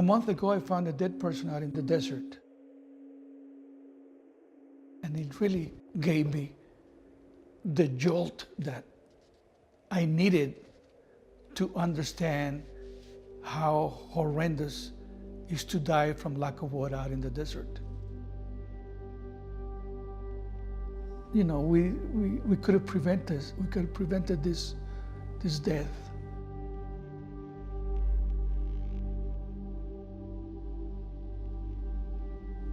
A month ago, I found a dead person out in the desert. And it really gave me the jolt that I needed to understand how horrendous it is to die from lack of water out in the desert. You know, we could have prevented this. We could have prevented this death.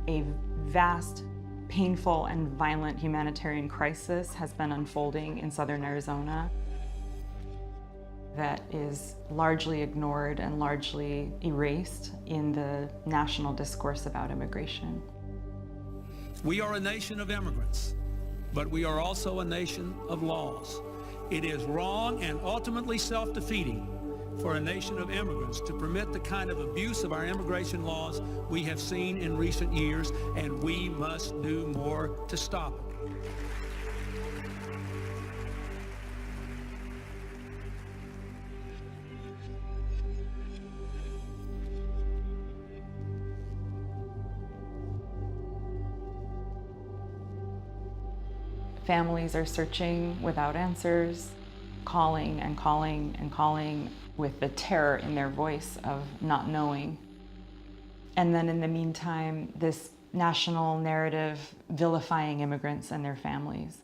A vast, painful, and violent humanitarian crisis has been unfolding in southern Arizona that is largely ignored and largely erased in the national discourse about immigration. We are a nation of immigrants, but we are also a nation of laws. It is wrong and ultimately self-defeating for a nation of immigrants to permit the kind of abuse of our immigration laws we have seen in recent years, and we must do more to stop it. Families are searching without answers, calling and calling and calling with the terror in their voice of not knowing. And then in the meantime, this national narrative vilifying immigrants and their families.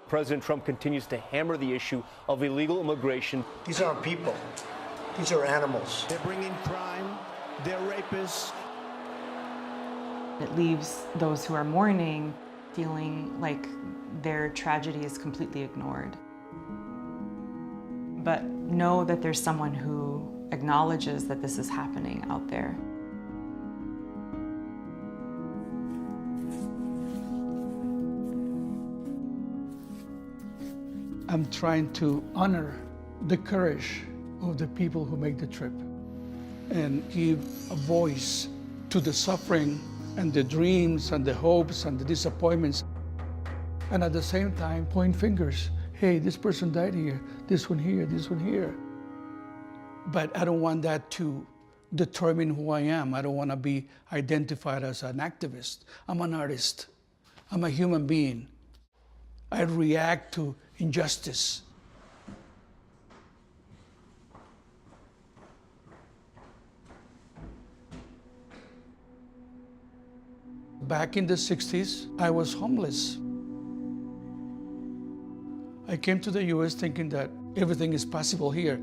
President Trump continues to hammer the issue of illegal immigration. These aren't people. These are animals. They're bringing crime. They're rapists. It leaves those who are mourning feeling like their tragedy is completely ignored. But know that there's someone who acknowledges that this is happening out there. I'm trying to honor the courage of the people who make the trip and give a voice to the suffering and the dreams and the hopes and the disappointments. And at the same time, point fingers. Hey, this person died here, this one here, this one here. But I don't want that to determine who I am. I don't want to be identified as an activist. I'm an artist. I'm a human being. I react to injustice. Back in the 60s, I was homeless. I came to the US thinking that everything is possible here.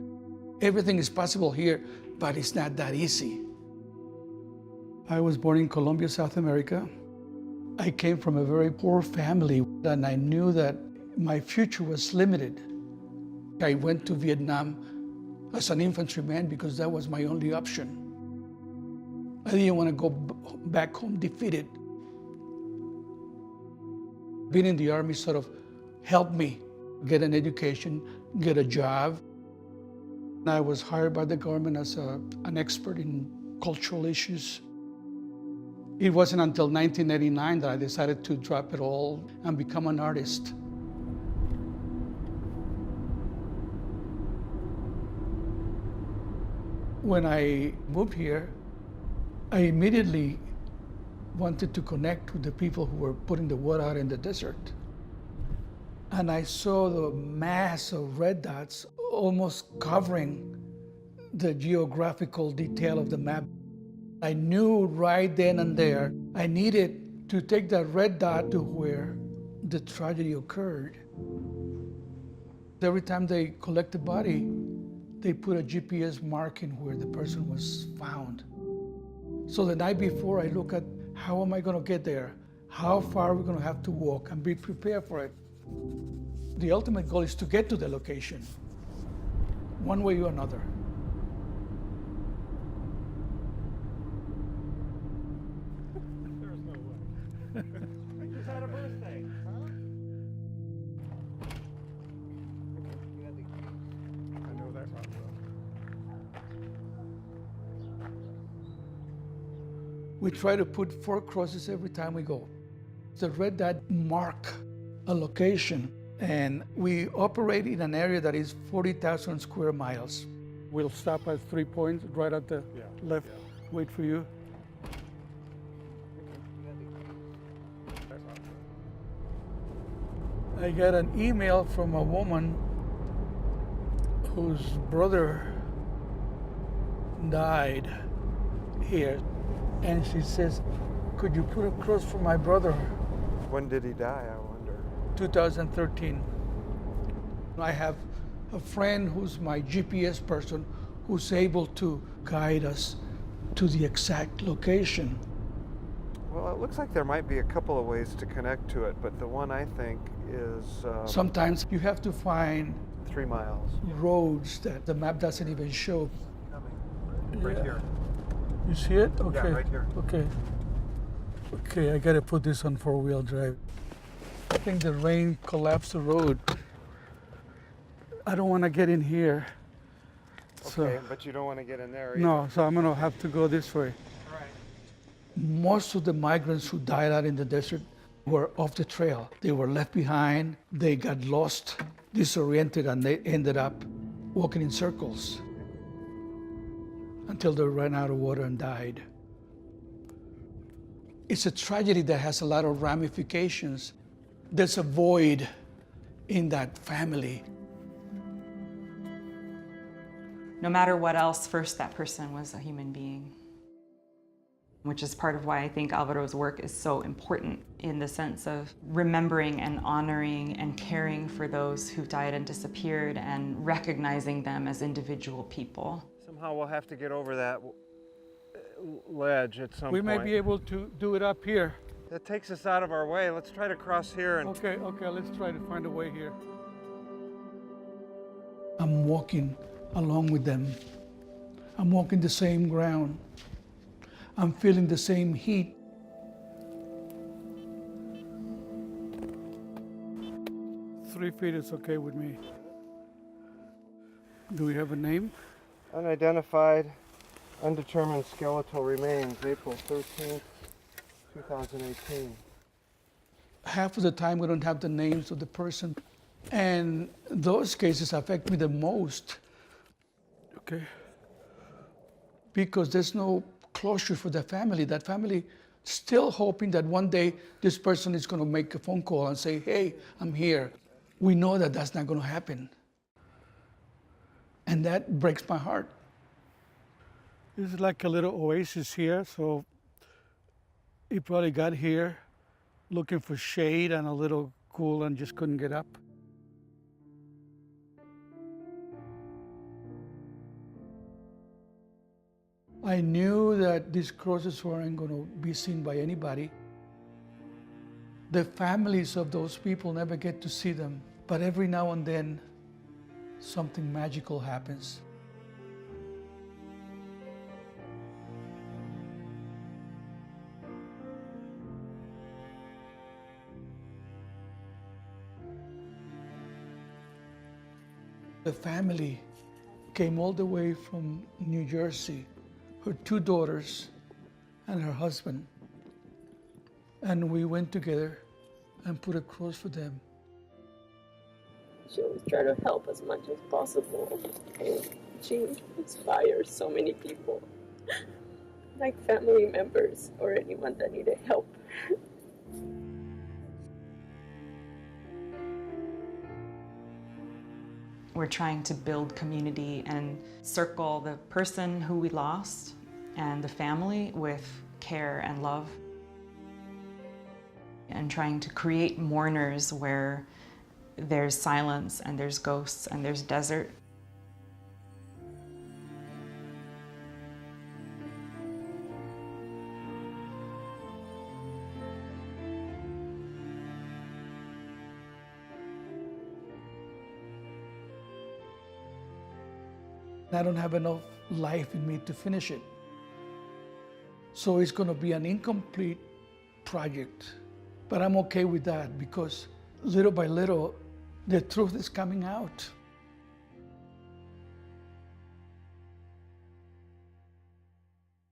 Everything is possible here, but it's not that easy. I was born in Colombia, South America. I came from a very poor family, and I knew that my future was limited. I went to Vietnam as an infantryman because that was my only option. I didn't want to go back home defeated. Being in the Army sort of helped me get an education, get a job. I was hired by the government as an expert in cultural issues. It wasn't until 1989 that I decided to drop it all and become an artist. When I moved here, I immediately wanted to connect with the people who were putting the water out in the desert. And I saw the mass of red dots almost covering the geographical detail of the map. I knew right then and there I needed to take that red dot to where the tragedy occurred. Every time they collect the body, they put a GPS marking where the person was found. So the night before, I look at how am I going to get there? How far are we going to have to walk and be prepared for it? The ultimate goal is to get to the location, one way or another. There's no way. I just had a birthday, huh? I know that right well. We try to put 4 crosses every time we go. The red dot mark a location, and we operate in an area that is 40,000 square miles. We'll stop at 3 points, right at the left. Wait for you. I got an email from a woman whose brother died here. And she says, could you put a cross for my brother? When did he die, I wonder? 2013. I have a friend who's my GPS person who's able to guide us to the exact location. Well, it looks like there might be a couple of ways to connect to it, but the one I think is Sometimes you have to find 3 miles. roads that the map doesn't even show. Right Yeah. here. You see it? Okay. Yeah, right here. Okay. Okay, I gotta put this on 4-wheel drive. I think the rain collapsed the road. I don't want to get in here. Okay, but you don't want to get in there either. No, so I'm gonna have to go this way. All right. Most of the migrants who died out in the desert were off the trail. They were left behind, they got lost, disoriented, and they ended up walking in circles until they ran out of water and died. It's a tragedy that has a lot of ramifications. There's a void in that family. No matter what else, first that person was a human being, which is part of why I think Alvaro's work is so important in the sense of remembering and honoring and caring for those who died and disappeared and recognizing them as individual people. Somehow we'll have to get over that ledge at some We point. may be able to do it up here. That takes us out of our way. Let's try to cross here and Okay, let's try to find a way here. I'm walking along with them. I'm walking the same ground. I'm feeling the same heat. Three feet is okay with me. Do we have a name? unidentified, undetermined skeletal remains, April 13th, 2018. Half of the time we don't have the names of the person. And those cases affect me the most. Okay. Because there's no closure for the family. That family still hoping that one day this person is going to make a phone call and say, hey, I'm here. We know that that's not going to happen. And that breaks my heart. This is like a little oasis here. So he probably got here looking for shade and a little cool and just couldn't get up. I knew that these crosses weren't going to be seen by anybody. The families of those people never get to see them, but every now and then, something magical happens. The family came all the way from New Jersey, her 2 daughters and her husband. And we went together and put a cross for them. She always tried to help as much as possible. And she inspires so many people, like family members or anyone that needed help. We're trying to build community and circle the person who we lost and the family with care and love. And trying to create mourners where there's silence and there's ghosts and there's desert. I don't have enough life in me to finish it. So it's going to be an incomplete project. But I'm okay with that because little by little, the truth is coming out.